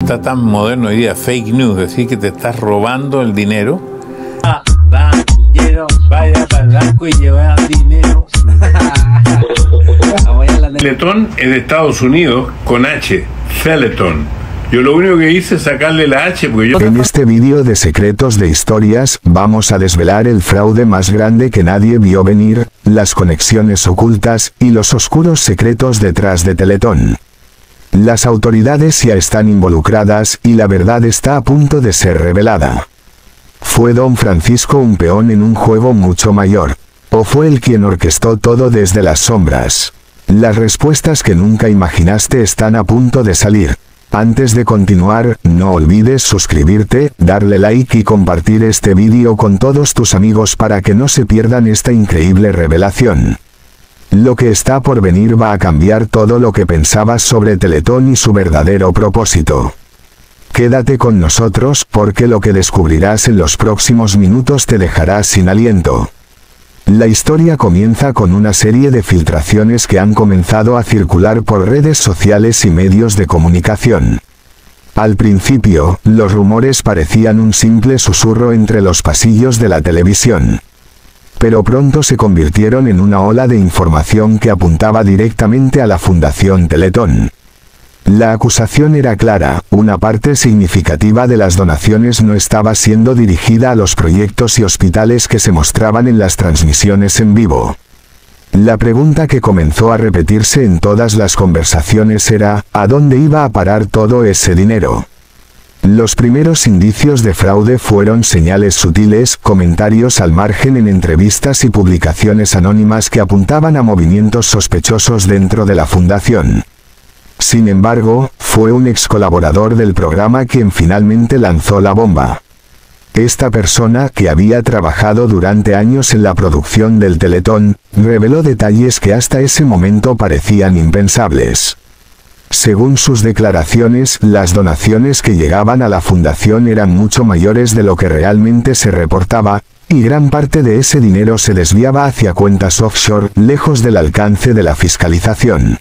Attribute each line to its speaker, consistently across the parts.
Speaker 1: está tan moderno hoy día, fake news, decir que te estás robando el dinero. Vaya para el banco y lleva dinero.
Speaker 2: Teletón es de Estados Unidos con H, Teleton. Yo lo único que hice es sacarle la H porque yo...
Speaker 3: En este vídeo de Secretos de Historias, vamos a desvelar el fraude más grande que nadie vio venir, las conexiones ocultas y los oscuros secretos detrás de Teletón. Las autoridades ya están involucradas y la verdad está a punto de ser revelada. ¿Fue Don Francisco un peón en un juego mucho mayor? ¿O fue él quien orquestó todo desde las sombras? Las respuestas que nunca imaginaste están a punto de salir. Antes de continuar, no olvides suscribirte, darle like y compartir este vídeo con todos tus amigos para que no se pierdan esta increíble revelación. Lo que está por venir va a cambiar todo lo que pensabas sobre Teletón y su verdadero propósito. Quédate con nosotros porque lo que descubrirás en los próximos minutos te dejará sin aliento. La historia comienza con una serie de filtraciones que han comenzado a circular por redes sociales y medios de comunicación. Al principio, los rumores parecían un simple susurro entre los pasillos de la televisión. Pero pronto se convirtieron en una ola de información que apuntaba directamente a la Fundación Teletón. La acusación era clara, una parte significativa de las donaciones no estaba siendo dirigida a los proyectos y hospitales que se mostraban en las transmisiones en vivo. La pregunta que comenzó a repetirse en todas las conversaciones era, ¿a dónde iba a parar todo ese dinero? Los primeros indicios de fraude fueron señales sutiles, comentarios al margen en entrevistas y publicaciones anónimas que apuntaban a movimientos sospechosos dentro de la fundación. Sin embargo, fue un ex colaborador del programa quien finalmente lanzó la bomba. Esta persona, que había trabajado durante años en la producción del Teletón, reveló detalles que hasta ese momento parecían impensables. Según sus declaraciones, las donaciones que llegaban a la fundación eran mucho mayores de lo que realmente se reportaba, y gran parte de ese dinero se desviaba hacia cuentas offshore, lejos del alcance de la fiscalización.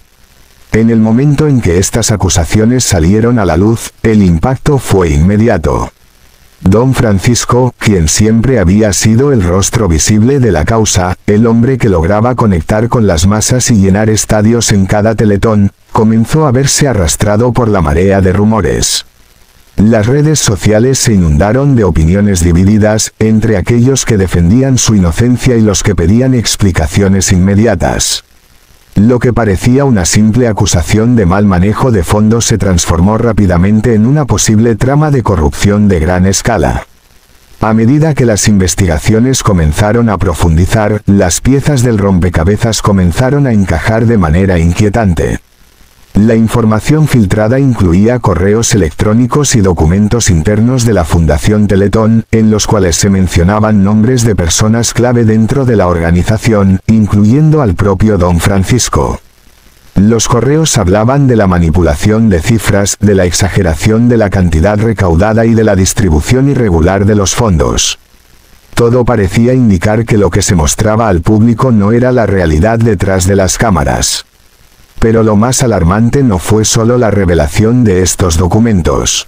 Speaker 3: En el momento en que estas acusaciones salieron a la luz, el impacto fue inmediato. Don Francisco, quien siempre había sido el rostro visible de la causa, el hombre que lograba conectar con las masas y llenar estadios en cada Teletón, comenzó a verse arrastrado por la marea de rumores. Las redes sociales se inundaron de opiniones divididas, entre aquellos que defendían su inocencia y los que pedían explicaciones inmediatas. Lo que parecía una simple acusación de mal manejo de fondos se transformó rápidamente en una posible trama de corrupción de gran escala. A medida que las investigaciones comenzaron a profundizar, las piezas del rompecabezas comenzaron a encajar de manera inquietante. La información filtrada incluía correos electrónicos y documentos internos de la Fundación Teletón, en los cuales se mencionaban nombres de personas clave dentro de la organización, incluyendo al propio Don Francisco. Los correos hablaban de la manipulación de cifras, de la exageración de la cantidad recaudada y de la distribución irregular de los fondos. Todo parecía indicar que lo que se mostraba al público no era la realidad detrás de las cámaras. Pero lo más alarmante no fue solo la revelación de estos documentos.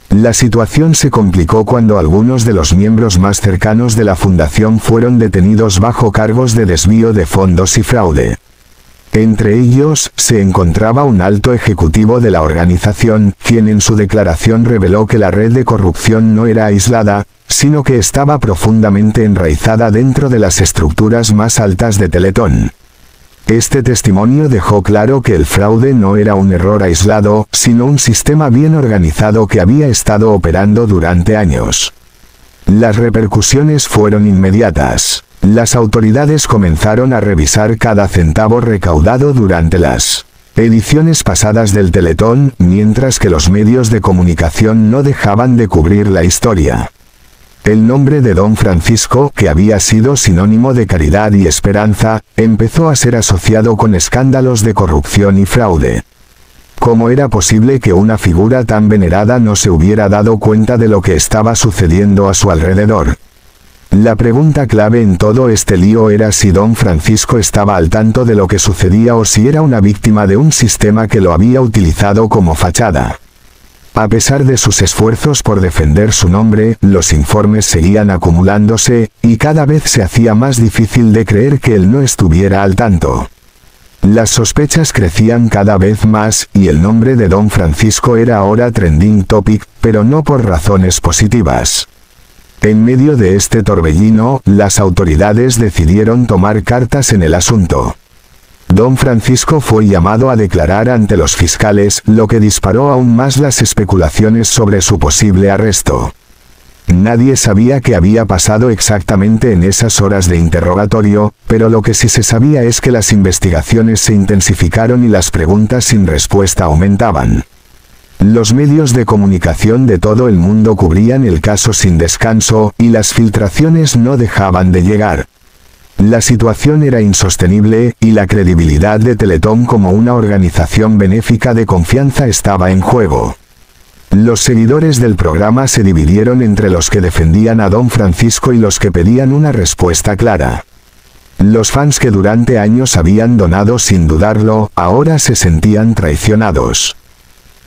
Speaker 3: La situación se complicó cuando algunos de los miembros más cercanos de la fundación fueron detenidos bajo cargos de desvío de fondos y fraude. Entre ellos, se encontraba un alto ejecutivo de la organización, quien en su declaración reveló que la red de corrupción no era aislada, sino que estaba profundamente enraizada dentro de las estructuras más altas de Teletón. Este testimonio dejó claro que el fraude no era un error aislado, sino un sistema bien organizado que había estado operando durante años. Las repercusiones fueron inmediatas. Las autoridades comenzaron a revisar cada centavo recaudado durante las ediciones pasadas del Teletón, mientras que los medios de comunicación no dejaban de cubrir la historia. El nombre de Don Francisco, que había sido sinónimo de caridad y esperanza, empezó a ser asociado con escándalos de corrupción y fraude. ¿Cómo era posible que una figura tan venerada no se hubiera dado cuenta de lo que estaba sucediendo a su alrededor? La pregunta clave en todo este lío era si Don Francisco estaba al tanto de lo que sucedía o si era una víctima de un sistema que lo había utilizado como fachada. A pesar de sus esfuerzos por defender su nombre, los informes seguían acumulándose, y cada vez se hacía más difícil de creer que él no estuviera al tanto. Las sospechas crecían cada vez más, y el nombre de Don Francisco era ahora trending topic, pero no por razones positivas. En medio de este torbellino, las autoridades decidieron tomar cartas en el asunto. Don Francisco fue llamado a declarar ante los fiscales, lo que disparó aún más las especulaciones sobre su posible arresto. Nadie sabía qué había pasado exactamente en esas horas de interrogatorio, pero lo que sí se sabía es que las investigaciones se intensificaron y las preguntas sin respuesta aumentaban. Los medios de comunicación de todo el mundo cubrían el caso sin descanso, y las filtraciones no dejaban de llegar. La situación era insostenible, y la credibilidad de Teletón como una organización benéfica de confianza estaba en juego. Los seguidores del programa se dividieron entre los que defendían a Don Francisco y los que pedían una respuesta clara. Los fans que durante años habían donado sin dudarlo, ahora se sentían traicionados.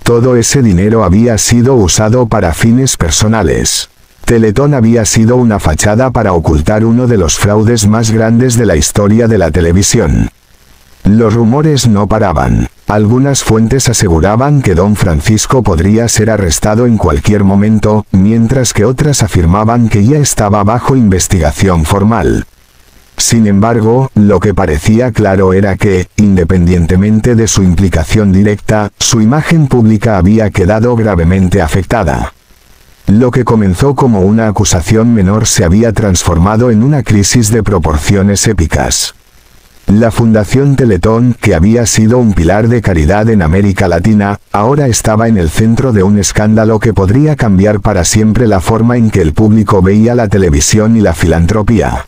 Speaker 3: Todo ese dinero había sido usado para fines personales. Teletón había sido una fachada para ocultar uno de los fraudes más grandes de la historia de la televisión. Los rumores no paraban. Algunas fuentes aseguraban que Don Francisco podría ser arrestado en cualquier momento, mientras que otras afirmaban que ya estaba bajo investigación formal. Sin embargo, lo que parecía claro era que, independientemente de su implicación directa, su imagen pública había quedado gravemente afectada. Lo que comenzó como una acusación menor se había transformado en una crisis de proporciones épicas. La Fundación Teletón, que había sido un pilar de caridad en América Latina, ahora estaba en el centro de un escándalo que podría cambiar para siempre la forma en que el público veía la televisión y la filantropía.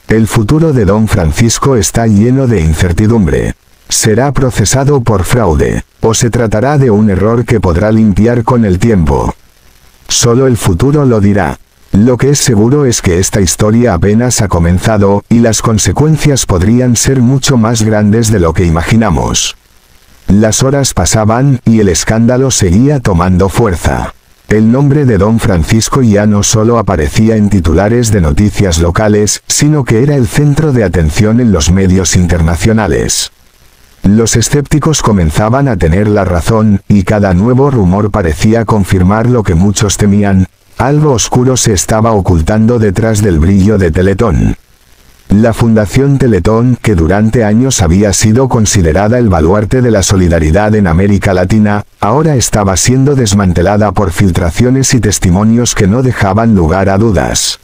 Speaker 3: El futuro de Don Francisco está lleno de incertidumbre. ¿Será procesado por fraude? ¿O se tratará de un error que podrá limpiar con el tiempo? Solo el futuro lo dirá. Lo que es seguro es que esta historia apenas ha comenzado, y las consecuencias podrían ser mucho más grandes de lo que imaginamos. Las horas pasaban, y el escándalo seguía tomando fuerza. El nombre de Don Francisco ya no solo aparecía en titulares de noticias locales, sino que era el centro de atención en los medios internacionales. Los escépticos comenzaban a tener la razón, y cada nuevo rumor parecía confirmar lo que muchos temían: algo oscuro se estaba ocultando detrás del brillo de Teletón. La Fundación Teletón, que durante años había sido considerada el baluarte de la solidaridad en América Latina, ahora estaba siendo desmantelada por filtraciones y testimonios que no dejaban lugar a dudas.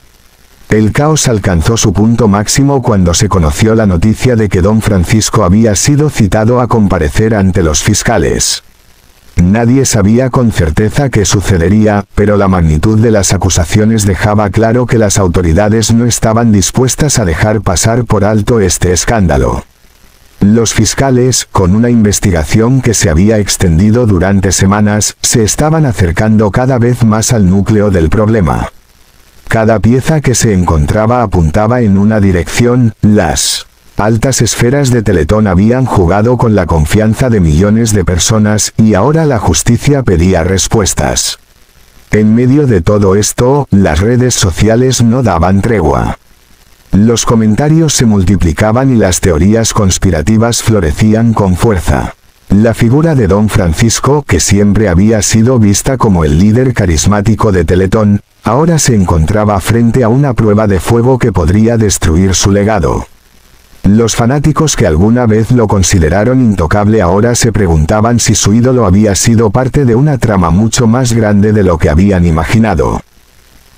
Speaker 3: El caos alcanzó su punto máximo cuando se conoció la noticia de que Don Francisco había sido citado a comparecer ante los fiscales. Nadie sabía con certeza qué sucedería, pero la magnitud de las acusaciones dejaba claro que las autoridades no estaban dispuestas a dejar pasar por alto este escándalo. Los fiscales, con una investigación que se había extendido durante semanas, se estaban acercando cada vez más al núcleo del problema. Cada pieza que se encontraba apuntaba en una dirección. Las altas esferas de Teletón habían jugado con la confianza de millones de personas, y ahora la justicia pedía respuestas. En medio de todo esto, las redes sociales no daban tregua. Los comentarios se multiplicaban y las teorías conspirativas florecían con fuerza. La figura de Don Francisco, que siempre había sido vista como el líder carismático de Teletón, ahora se encontraba frente a una prueba de fuego que podría destruir su legado. Los fanáticos que alguna vez lo consideraron intocable ahora se preguntaban si su ídolo había sido parte de una trama mucho más grande de lo que habían imaginado.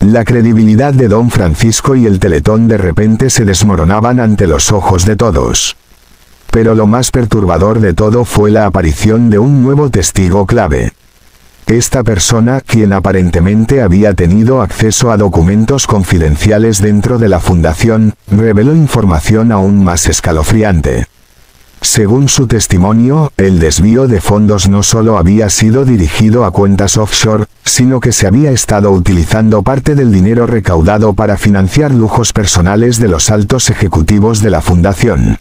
Speaker 3: La credibilidad de Don Francisco y el Teletón de repente se desmoronaban ante los ojos de todos. Pero lo más perturbador de todo fue la aparición de un nuevo testigo clave. Esta persona, quien aparentemente había tenido acceso a documentos confidenciales dentro de la fundación, reveló información aún más escalofriante. Según su testimonio, el desvío de fondos no solo había sido dirigido a cuentas offshore, sino que se había estado utilizando parte del dinero recaudado para financiar lujos personales de los altos ejecutivos de la fundación.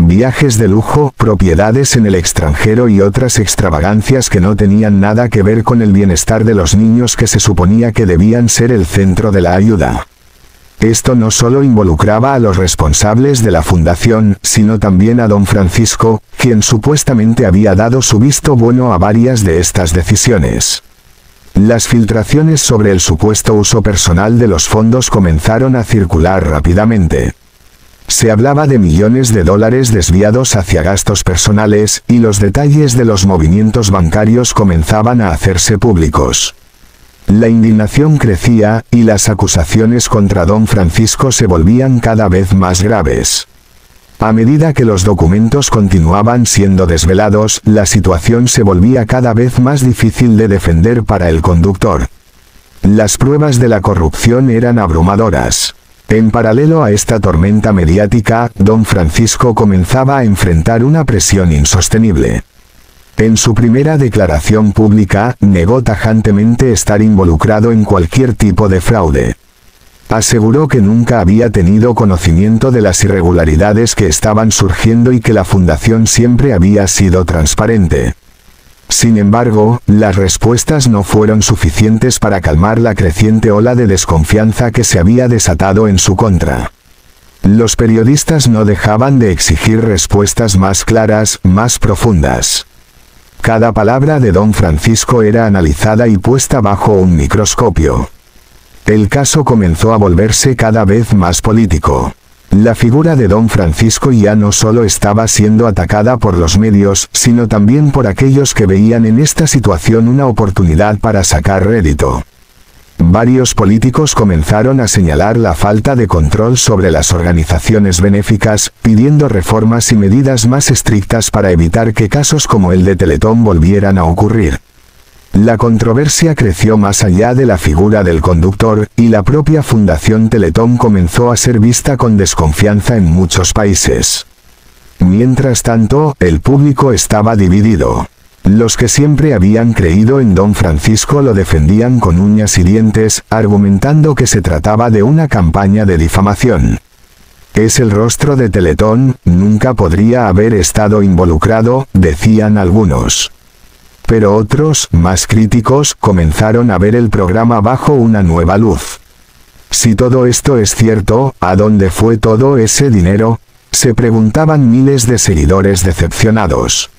Speaker 3: viajes de lujo, propiedades en el extranjero y otras extravagancias que no tenían nada que ver con el bienestar de los niños que se suponía que debían ser el centro de la ayuda. Esto no solo involucraba a los responsables de la fundación, sino también a don Francisco, quien supuestamente había dado su visto bueno a varias de estas decisiones. Las filtraciones sobre el supuesto uso personal de los fondos comenzaron a circular rápidamente. Se hablaba de millones de dólares desviados hacia gastos personales, y los detalles de los movimientos bancarios comenzaban a hacerse públicos. La indignación crecía, y las acusaciones contra don Francisco se volvían cada vez más graves. A medida que los documentos continuaban siendo desvelados, la situación se volvía cada vez más difícil de defender para el conductor. Las pruebas de la corrupción eran abrumadoras. En paralelo a esta tormenta mediática, don Francisco comenzaba a enfrentar una presión insostenible. En su primera declaración pública, negó tajantemente estar involucrado en cualquier tipo de fraude. Aseguró que nunca había tenido conocimiento de las irregularidades que estaban surgiendo y que la fundación siempre había sido transparente. Sin embargo, las respuestas no fueron suficientes para calmar la creciente ola de desconfianza que se había desatado en su contra. Los periodistas no dejaban de exigir respuestas más claras, más profundas. Cada palabra de don Francisco era analizada y puesta bajo un microscopio. El caso comenzó a volverse cada vez más político. La figura de don Francisco ya no solo estaba siendo atacada por los medios, sino también por aquellos que veían en esta situación una oportunidad para sacar rédito. Varios políticos comenzaron a señalar la falta de control sobre las organizaciones benéficas, pidiendo reformas y medidas más estrictas para evitar que casos como el de Teletón volvieran a ocurrir. La controversia creció más allá de la figura del conductor, y la propia Fundación Teletón comenzó a ser vista con desconfianza en muchos países. Mientras tanto, el público estaba dividido. Los que siempre habían creído en don Francisco lo defendían con uñas y dientes, argumentando que se trataba de una campaña de difamación. Es el rostro de Teletón, nunca podría haber estado involucrado, decían algunos. Pero otros, más críticos, comenzaron a ver el programa bajo una nueva luz. Si todo esto es cierto, ¿a dónde fue todo ese dinero?, se preguntaban miles de seguidores decepcionados.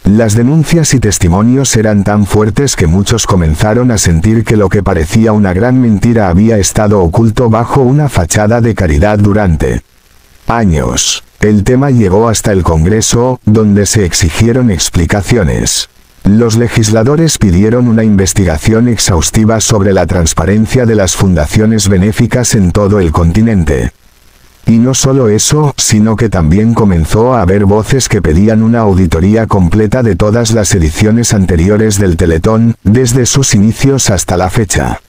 Speaker 3: Las denuncias y testimonios eran tan fuertes que muchos comenzaron a sentir que lo que parecía una gran mentira había estado oculto bajo una fachada de caridad durante años. El tema llegó hasta el Congreso, donde se exigieron explicaciones. Los legisladores pidieron una investigación exhaustiva sobre la transparencia de las fundaciones benéficas en todo el continente. Y no solo eso, sino que también comenzó a haber voces que pedían una auditoría completa de todas las ediciones anteriores del Teletón, desde sus inicios hasta la fecha.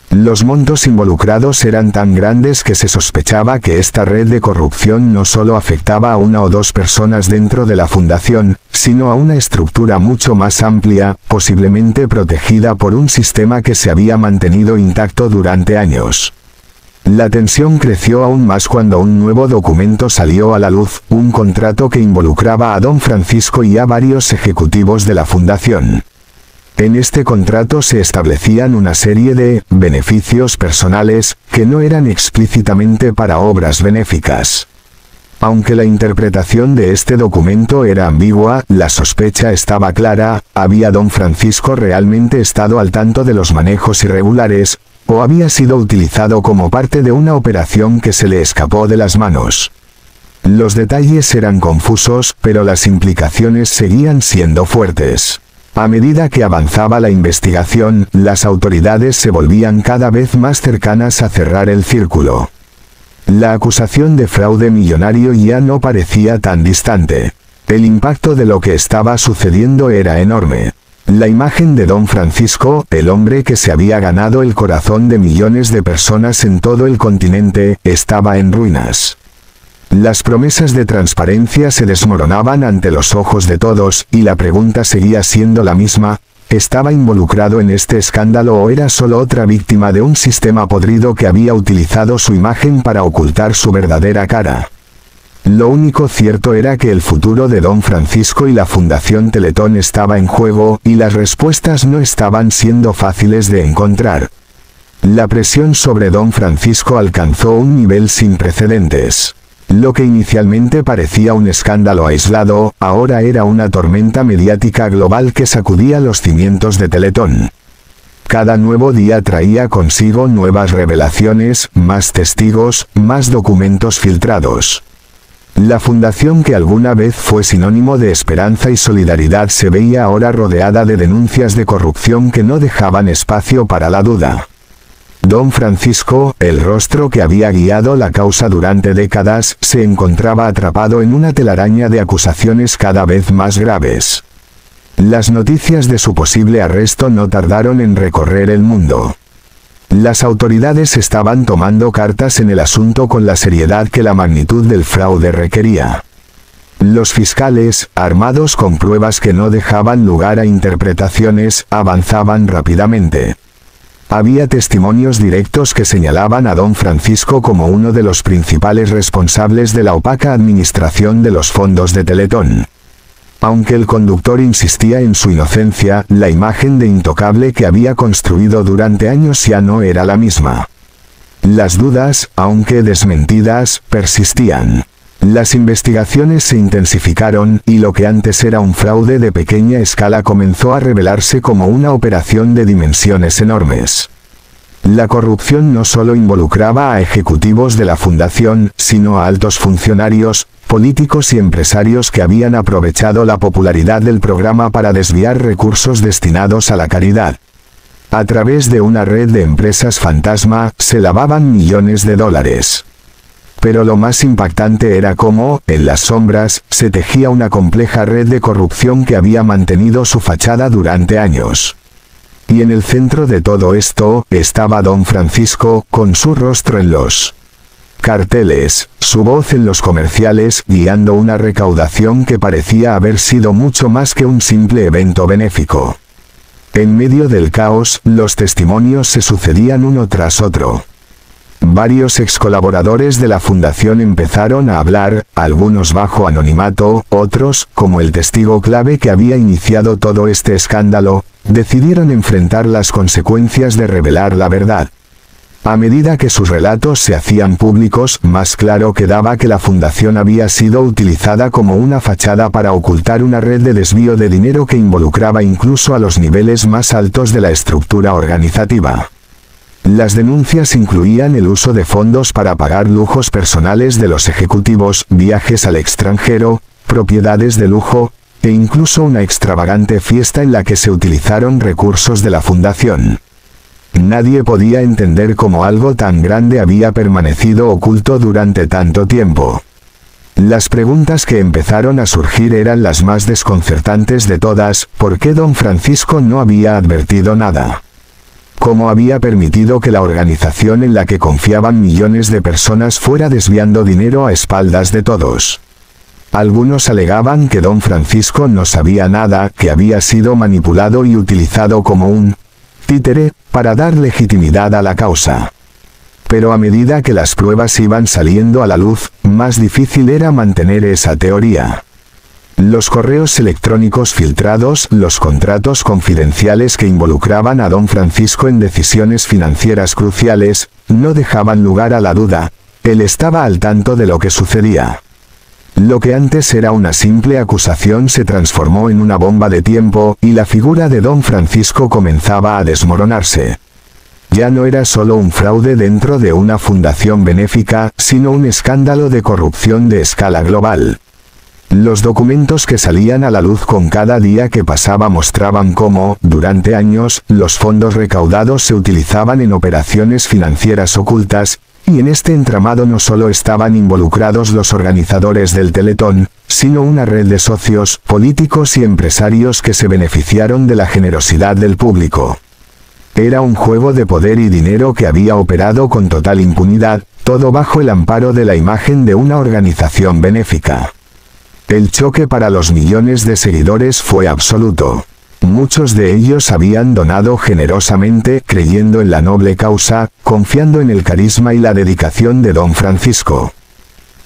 Speaker 3: Los montos involucrados eran tan grandes que se sospechaba que esta red de corrupción no solo afectaba a una o dos personas dentro de la fundación, sino a una estructura mucho más amplia, posiblemente protegida por un sistema que se había mantenido intacto durante años. La tensión creció aún más cuando un nuevo documento salió a la luz, un contrato que involucraba a don Francisco y a varios ejecutivos de la fundación. En este contrato se establecían una serie de beneficios personales, que no eran explícitamente para obras benéficas. Aunque la interpretación de este documento era ambigua, la sospecha estaba clara: ¿había don Francisco realmente estado al tanto de los manejos irregulares, o había sido utilizado como parte de una operación que se le escapó de las manos? Los detalles eran confusos, pero las implicaciones seguían siendo fuertes. A medida que avanzaba la investigación, las autoridades se volvían cada vez más cercanas a cerrar el círculo. La acusación de fraude millonario ya no parecía tan distante. El impacto de lo que estaba sucediendo era enorme. La imagen de don Francisco, el hombre que se había ganado el corazón de millones de personas en todo el continente, estaba en ruinas. Las promesas de transparencia se desmoronaban ante los ojos de todos, y la pregunta seguía siendo la misma: ¿estaba involucrado en este escándalo o era solo otra víctima de un sistema podrido que había utilizado su imagen para ocultar su verdadera cara? Lo único cierto era que el futuro de don Francisco y la Fundación Teletón estaba en juego, y las respuestas no estaban siendo fáciles de encontrar. La presión sobre don Francisco alcanzó un nivel sin precedentes. Lo que inicialmente parecía un escándalo aislado, ahora era una tormenta mediática global que sacudía los cimientos de Teletón. Cada nuevo día traía consigo nuevas revelaciones, más testigos, más documentos filtrados. La fundación que alguna vez fue sinónimo de esperanza y solidaridad se veía ahora rodeada de denuncias de corrupción que no dejaban espacio para la duda. Don Francisco, el rostro que había guiado la causa durante décadas, se encontraba atrapado en una telaraña de acusaciones cada vez más graves. Las noticias de su posible arresto no tardaron en recorrer el mundo. Las autoridades estaban tomando cartas en el asunto con la seriedad que la magnitud del fraude requería. Los fiscales, armados con pruebas que no dejaban lugar a interpretaciones, avanzaban rápidamente. Había testimonios directos que señalaban a don Francisco como uno de los principales responsables de la opaca administración de los fondos de Teletón. Aunque el conductor insistía en su inocencia, la imagen de intocable que había construido durante años ya no era la misma. Las dudas, aunque desmentidas, persistían. Las investigaciones se intensificaron, y lo que antes era un fraude de pequeña escala comenzó a revelarse como una operación de dimensiones enormes. La corrupción no solo involucraba a ejecutivos de la fundación, sino a altos funcionarios, políticos y empresarios que habían aprovechado la popularidad del programa para desviar recursos destinados a la caridad. A través de una red de empresas fantasma, se lavaban millones de dólares. Pero lo más impactante era cómo, en las sombras, se tejía una compleja red de corrupción que había mantenido su fachada durante años. Y en el centro de todo esto, estaba don Francisco, con su rostro en los carteles, su voz en los comerciales, guiando una recaudación que parecía haber sido mucho más que un simple evento benéfico. En medio del caos, los testimonios se sucedían uno tras otro. Varios excolaboradores de la fundación empezaron a hablar, algunos bajo anonimato, otros, como el testigo clave que había iniciado todo este escándalo, decidieron enfrentar las consecuencias de revelar la verdad. A medida que sus relatos se hacían públicos, más claro quedaba que la fundación había sido utilizada como una fachada para ocultar una red de desvío de dinero que involucraba incluso a los niveles más altos de la estructura organizativa. Las denuncias incluían el uso de fondos para pagar lujos personales de los ejecutivos, viajes al extranjero, propiedades de lujo, e incluso una extravagante fiesta en la que se utilizaron recursos de la fundación. Nadie podía entender cómo algo tan grande había permanecido oculto durante tanto tiempo. Las preguntas que empezaron a surgir eran las más desconcertantes de todas: ¿por qué don Francisco no había advertido nada? ¿Cómo había permitido que la organización en la que confiaban millones de personas fuera desviando dinero a espaldas de todos? Algunos alegaban que don Francisco no sabía nada, que había sido manipulado y utilizado como un títere para dar legitimidad a la causa. Pero a medida que las pruebas iban saliendo a la luz, más difícil era mantener esa teoría. Los correos electrónicos filtrados, los contratos confidenciales que involucraban a don Francisco en decisiones financieras cruciales, no dejaban lugar a la duda. Él estaba al tanto de lo que sucedía. Lo que antes era una simple acusación se transformó en una bomba de tiempo, y la figura de don Francisco comenzaba a desmoronarse. Ya no era solo un fraude dentro de una fundación benéfica, sino un escándalo de corrupción de escala global. Los documentos que salían a la luz con cada día que pasaba mostraban cómo, durante años, los fondos recaudados se utilizaban en operaciones financieras ocultas, y en este entramado no solo estaban involucrados los organizadores del Teletón, sino una red de socios, políticos y empresarios que se beneficiaron de la generosidad del público. Era un juego de poder y dinero que había operado con total impunidad, todo bajo el amparo de la imagen de una organización benéfica. El choque para los millones de seguidores fue absoluto. Muchos de ellos habían donado generosamente, creyendo en la noble causa, confiando en el carisma y la dedicación de don Francisco.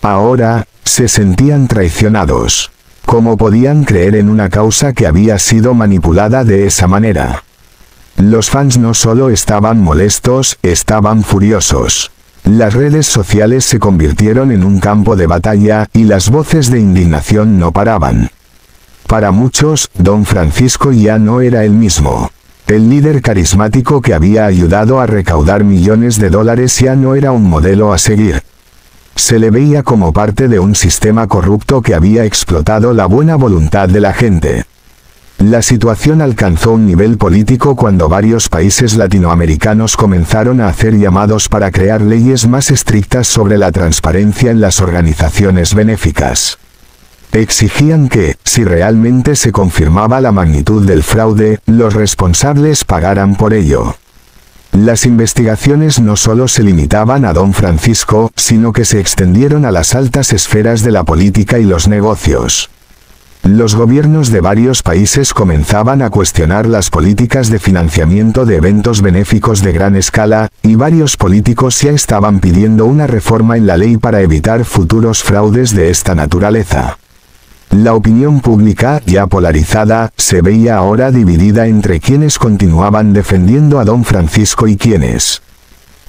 Speaker 3: Ahora, Se sentían traicionados. ¿Cómo podían creer en una causa que había sido manipulada de esa manera? Los fans no solo estaban molestos, estaban furiosos. Las redes sociales se convirtieron en un campo de batalla y las voces de indignación no paraban. Para muchos, Don Francisco ya no era el mismo. El líder carismático que había ayudado a recaudar millones de dólares ya no era un modelo a seguir. Se le veía como parte de un sistema corrupto que había explotado la buena voluntad de la gente. La situación alcanzó un nivel político cuando varios países latinoamericanos comenzaron a hacer llamados para crear leyes más estrictas sobre la transparencia en las organizaciones benéficas. Exigían que, si realmente se confirmaba la magnitud del fraude, los responsables pagaran por ello. Las investigaciones no solo se limitaban a Don Francisco, sino que se extendieron a las altas esferas de la política y los negocios. Los gobiernos de varios países comenzaban a cuestionar las políticas de financiamiento de eventos benéficos de gran escala, y varios políticos ya estaban pidiendo una reforma en la ley para evitar futuros fraudes de esta naturaleza. La opinión pública, ya polarizada, se veía ahora dividida entre quienes continuaban defendiendo a Don Francisco y quienes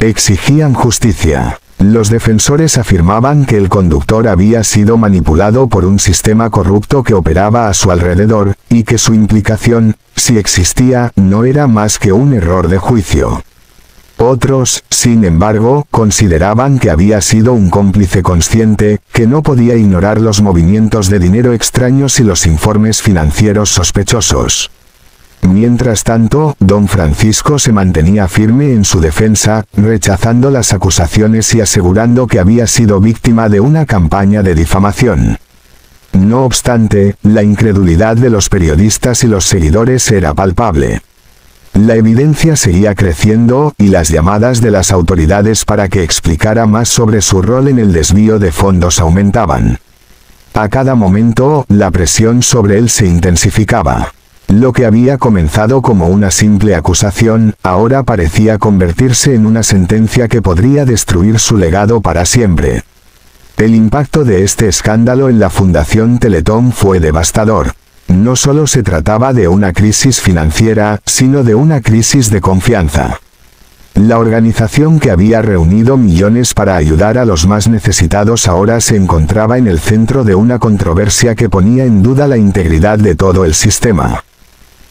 Speaker 3: exigían justicia. Los defensores afirmaban que el conductor había sido manipulado por un sistema corrupto que operaba a su alrededor, y que su implicación, si existía, no era más que un error de juicio. Otros, sin embargo, consideraban que había sido un cómplice consciente, que no podía ignorar los movimientos de dinero extraños y los informes financieros sospechosos. Mientras tanto, Don Francisco se mantenía firme en su defensa, rechazando las acusaciones y asegurando que había sido víctima de una campaña de difamación. No obstante, la incredulidad de los periodistas y los seguidores era palpable. La evidencia seguía creciendo, y las llamadas de las autoridades para que explicara más sobre su rol en el desvío de fondos aumentaban. A cada momento, la presión sobre él se intensificaba. Lo que había comenzado como una simple acusación, ahora parecía convertirse en una sentencia que podría destruir su legado para siempre. El impacto de este escándalo en la Fundación Teletón fue devastador. No solo se trataba de una crisis financiera, sino de una crisis de confianza. La organización que había reunido millones para ayudar a los más necesitados ahora se encontraba en el centro de una controversia que ponía en duda la integridad de todo el sistema.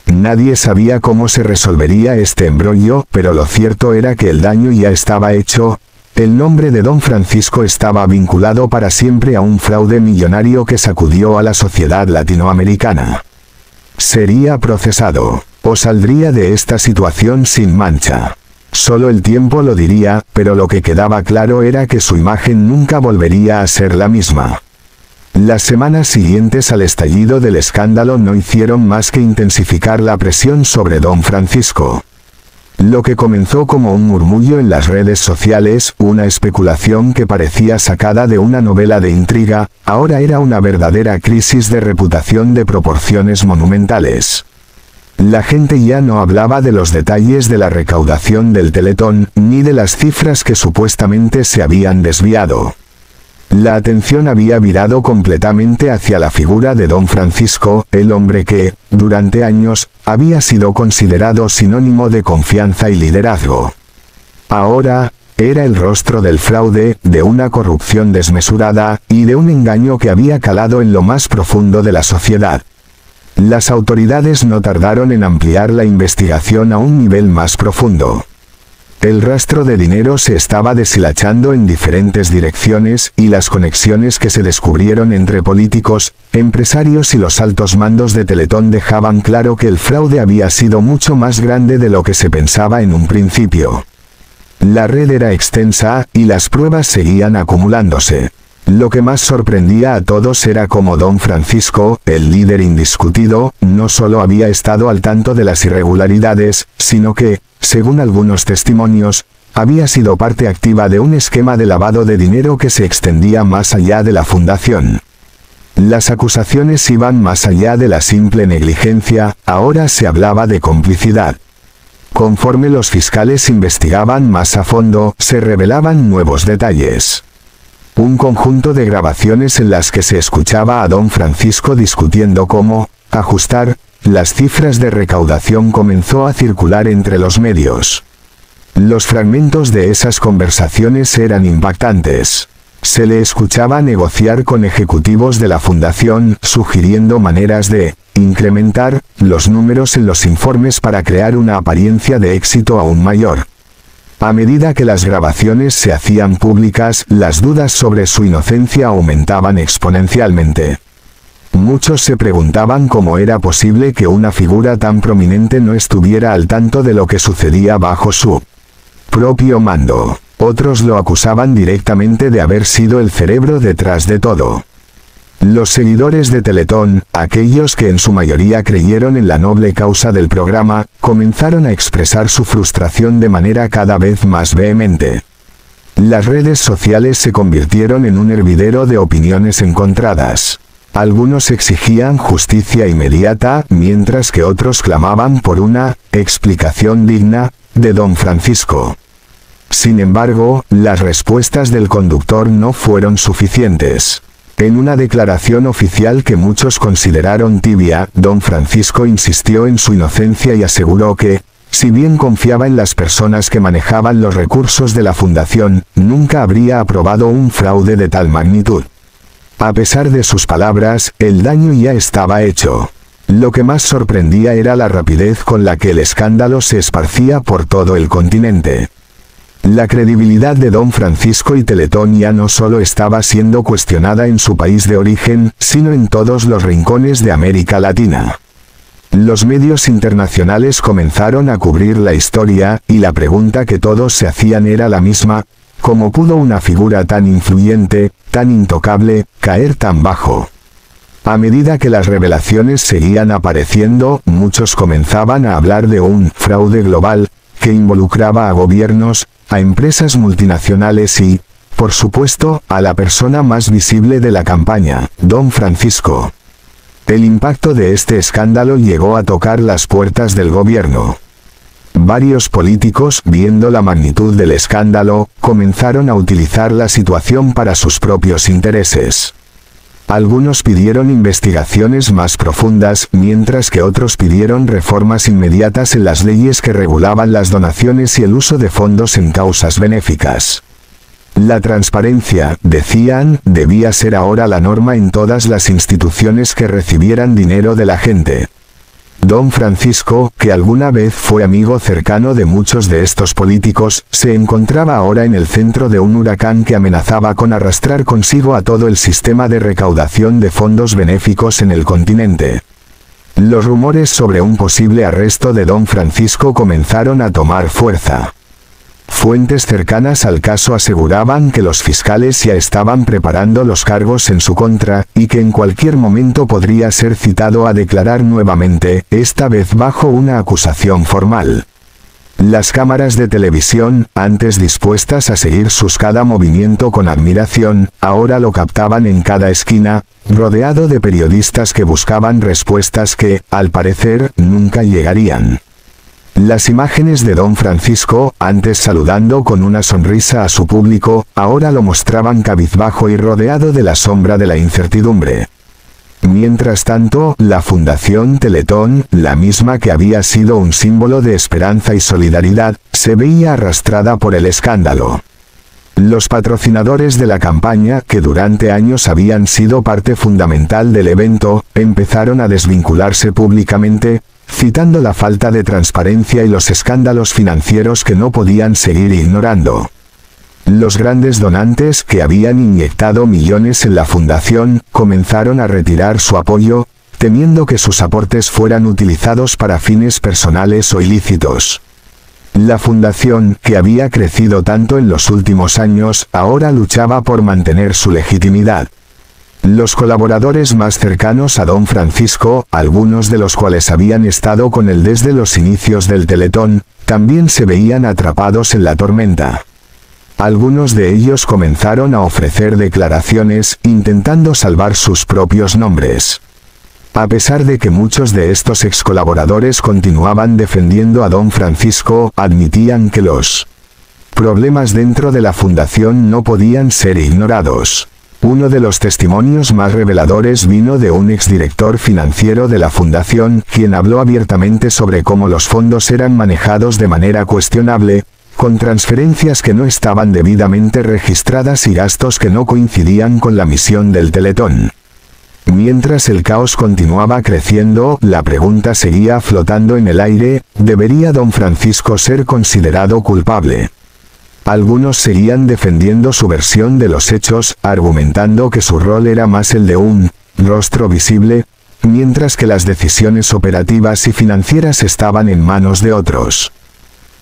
Speaker 3: Nadie sabía cómo se resolvería este embrollo, pero lo cierto era que el daño ya estaba hecho. El nombre de Don Francisco estaba vinculado para siempre a un fraude millonario que sacudió a la sociedad latinoamericana. Sería procesado, o saldría de esta situación sin mancha. Solo el tiempo lo diría, pero lo que quedaba claro era que su imagen nunca volvería a ser la misma. Las semanas siguientes al estallido del escándalo no hicieron más que intensificar la presión sobre Don Francisco. Lo que comenzó como un murmullo en las redes sociales, una especulación que parecía sacada de una novela de intriga, ahora era una verdadera crisis de reputación de proporciones monumentales. La gente ya no hablaba de los detalles de la recaudación del Teletón, ni de las cifras que supuestamente se habían desviado. La atención había virado completamente hacia la figura de Don Francisco, el hombre que, durante años, había sido considerado sinónimo de confianza y liderazgo. Ahora, era el rostro del fraude, de una corrupción desmesurada, y de un engaño que había calado en lo más profundo de la sociedad. Las autoridades no tardaron en ampliar la investigación a un nivel más profundo. El rastro de dinero se estaba deshilachando en diferentes direcciones, y las conexiones que se descubrieron entre políticos, empresarios y los altos mandos de Teletón dejaban claro que el fraude había sido mucho más grande de lo que se pensaba en un principio. La red era extensa, y las pruebas seguían acumulándose. Lo que más sorprendía a todos era cómo Don Francisco, el líder indiscutido, no solo había estado al tanto de las irregularidades, sino que, según algunos testimonios, había sido parte activa de un esquema de lavado de dinero que se extendía más allá de la fundación. Las acusaciones iban más allá de la simple negligencia, ahora se hablaba de complicidad. Conforme los fiscales investigaban más a fondo, se revelaban nuevos detalles. Un conjunto de grabaciones en las que se escuchaba a don Francisco discutiendo cómo ajustar las cifras de recaudación comenzó a circular entre los medios. Los fragmentos de esas conversaciones eran impactantes. Se le escuchaba negociar con ejecutivos de la fundación, sugiriendo maneras de incrementar los números en los informes para crear una apariencia de éxito aún mayor. A medida que las grabaciones se hacían públicas, las dudas sobre su inocencia aumentaban exponencialmente. Muchos se preguntaban cómo era posible que una figura tan prominente no estuviera al tanto de lo que sucedía bajo su propio mando. Otros lo acusaban directamente de haber sido el cerebro detrás de todo. Los seguidores de Teletón, aquellos que en su mayoría creyeron en la noble causa del programa, comenzaron a expresar su frustración de manera cada vez más vehemente. Las redes sociales se convirtieron en un hervidero de opiniones encontradas. Algunos exigían justicia inmediata, mientras que otros clamaban por una explicación digna de don Francisco. Sin embargo, las respuestas del conductor no fueron suficientes. En una declaración oficial que muchos consideraron tibia, don Francisco insistió en su inocencia y aseguró que, si bien confiaba en las personas que manejaban los recursos de la fundación, nunca habría aprobado un fraude de tal magnitud. A pesar de sus palabras, el daño ya estaba hecho. Lo que más sorprendía era la rapidez con la que el escándalo se esparcía por todo el continente. La credibilidad de don Francisco y Teletón ya no solo estaba siendo cuestionada en su país de origen, sino en todos los rincones de América Latina. Los medios internacionales comenzaron a cubrir la historia, y la pregunta que todos se hacían era la misma: ¿cómo pudo una figura tan influyente, tan intocable, caer tan bajo? A medida que las revelaciones seguían apareciendo, muchos comenzaban a hablar de un fraude global, que involucraba a gobiernos, a empresas multinacionales y, por supuesto, a la persona más visible de la campaña, don Francisco. El impacto de este escándalo llegó a tocar las puertas del gobierno. Varios políticos, viendo la magnitud del escándalo, comenzaron a utilizar la situación para sus propios intereses. Algunos pidieron investigaciones más profundas, mientras que otros pidieron reformas inmediatas en las leyes que regulaban las donaciones y el uso de fondos en causas benéficas. La transparencia, decían, debía ser ahora la norma en todas las instituciones que recibieran dinero de la gente. Don Francisco, que alguna vez fue amigo cercano de muchos de estos políticos, se encontraba ahora en el centro de un huracán que amenazaba con arrastrar consigo a todo el sistema de recaudación de fondos benéficos en el continente. Los rumores sobre un posible arresto de don Francisco comenzaron a tomar fuerza. Fuentes cercanas al caso aseguraban que los fiscales ya estaban preparando los cargos en su contra, y que en cualquier momento podría ser citado a declarar nuevamente, esta vez bajo una acusación formal. Las cámaras de televisión, antes dispuestas a seguir cada movimiento con admiración, ahora lo captaban en cada esquina, rodeado de periodistas que buscaban respuestas que, al parecer, nunca llegarían. Las imágenes de don Francisco, antes saludando con una sonrisa a su público, ahora lo mostraban cabizbajo y rodeado de la sombra de la incertidumbre. Mientras tanto, la Fundación Teletón, la misma que había sido un símbolo de esperanza y solidaridad, se veía arrastrada por el escándalo. Los patrocinadores de la campaña, que durante años habían sido parte fundamental del evento, empezaron a desvincularse públicamente, citando la falta de transparencia y los escándalos financieros que no podían seguir ignorando. Los grandes donantes, que habían inyectado millones en la fundación, comenzaron a retirar su apoyo, temiendo que sus aportes fueran utilizados para fines personales o ilícitos. La fundación, que había crecido tanto en los últimos años, ahora luchaba por mantener su legitimidad. Los colaboradores más cercanos a don Francisco, algunos de los cuales habían estado con él desde los inicios del Teletón, también se veían atrapados en la tormenta. Algunos de ellos comenzaron a ofrecer declaraciones, intentando salvar sus propios nombres. A pesar de que muchos de estos excolaboradores continuaban defendiendo a don Francisco, admitían que los problemas dentro de la fundación no podían ser ignorados. Uno de los testimonios más reveladores vino de un exdirector financiero de la fundación, quien habló abiertamente sobre cómo los fondos eran manejados de manera cuestionable, con transferencias que no estaban debidamente registradas y gastos que no coincidían con la misión del Teletón. Mientras el caos continuaba creciendo, la pregunta seguía flotando en el aire: ¿debería don Francisco ser considerado culpable? Algunos seguían defendiendo su versión de los hechos, argumentando que su rol era más el de un rostro visible, mientras que las decisiones operativas y financieras estaban en manos de otros.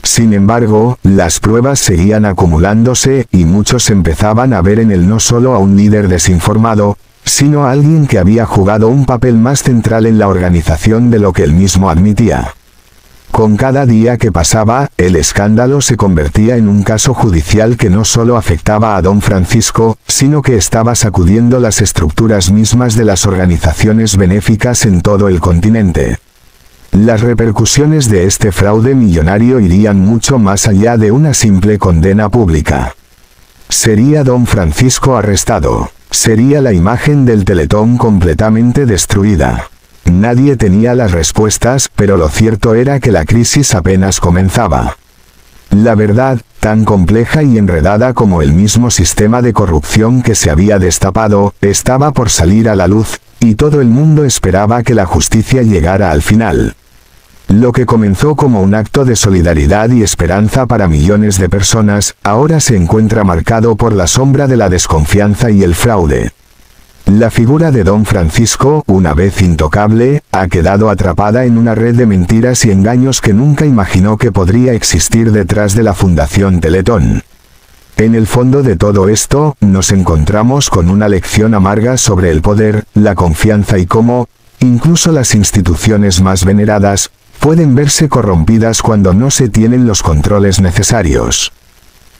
Speaker 3: Sin embargo, las pruebas seguían acumulándose, y muchos empezaban a ver en él no solo a un líder desinformado, sino a alguien que había jugado un papel más central en la organización de lo que él mismo admitía. Con cada día que pasaba, el escándalo se convertía en un caso judicial que no solo afectaba a don Francisco, sino que estaba sacudiendo las estructuras mismas de las organizaciones benéficas en todo el continente. Las repercusiones de este fraude millonario irían mucho más allá de una simple condena pública. Sería don Francisco arrestado. Sería la imagen del Teletón completamente destruida. Nadie tenía las respuestas, pero lo cierto era que la crisis apenas comenzaba. La verdad, tan compleja y enredada como el mismo sistema de corrupción que se había destapado, estaba por salir a la luz, y todo el mundo esperaba que la justicia llegara al final. Lo que comenzó como un acto de solidaridad y esperanza para millones de personas, ahora se encuentra marcado por la sombra de la desconfianza y el fraude. La figura de don Francisco, una vez intocable, ha quedado atrapada en una red de mentiras y engaños que nunca imaginó que podría existir detrás de la Fundación Teletón. En el fondo de todo esto, nos encontramos con una lección amarga sobre el poder, la confianza y cómo, incluso las instituciones más veneradas, pueden verse corrompidas cuando no se tienen los controles necesarios.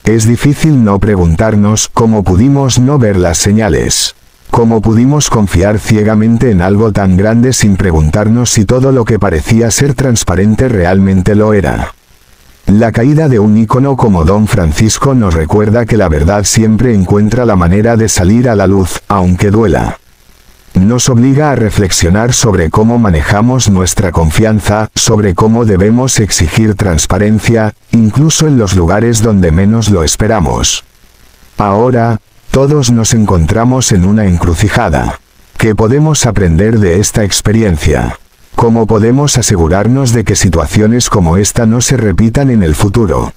Speaker 3: Es difícil no preguntarnos cómo pudimos no ver las señales. ¿Cómo pudimos confiar ciegamente en algo tan grande sin preguntarnos si todo lo que parecía ser transparente realmente lo era? La caída de un ícono como don Francisco nos recuerda que la verdad siempre encuentra la manera de salir a la luz, aunque duela. Nos obliga a reflexionar sobre cómo manejamos nuestra confianza, sobre cómo debemos exigir transparencia, incluso en los lugares donde menos lo esperamos. Ahora, todos nos encontramos en una encrucijada. ¿Qué podemos aprender de esta experiencia? ¿Cómo podemos asegurarnos de que situaciones como esta no se repitan en el futuro?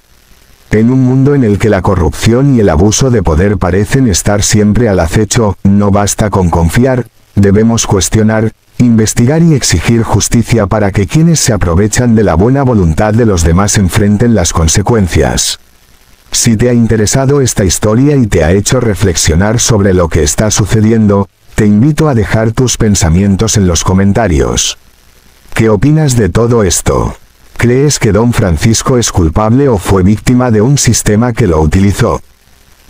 Speaker 3: En un mundo en el que la corrupción y el abuso de poder parecen estar siempre al acecho, no basta con confiar, debemos cuestionar, investigar y exigir justicia para que quienes se aprovechan de la buena voluntad de los demás enfrenten las consecuencias. Si te ha interesado esta historia y te ha hecho reflexionar sobre lo que está sucediendo, te invito a dejar tus pensamientos en los comentarios. ¿Qué opinas de todo esto? ¿Crees que don Francisco es culpable o fue víctima de un sistema que lo utilizó?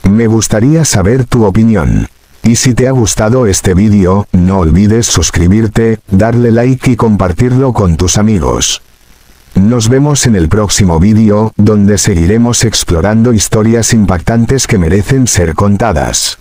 Speaker 3: Me gustaría saber tu opinión. Y si te ha gustado este vídeo, no olvides suscribirte, darle like y compartirlo con tus amigos. Nos vemos en el próximo vídeo, donde seguiremos explorando historias impactantes que merecen ser contadas.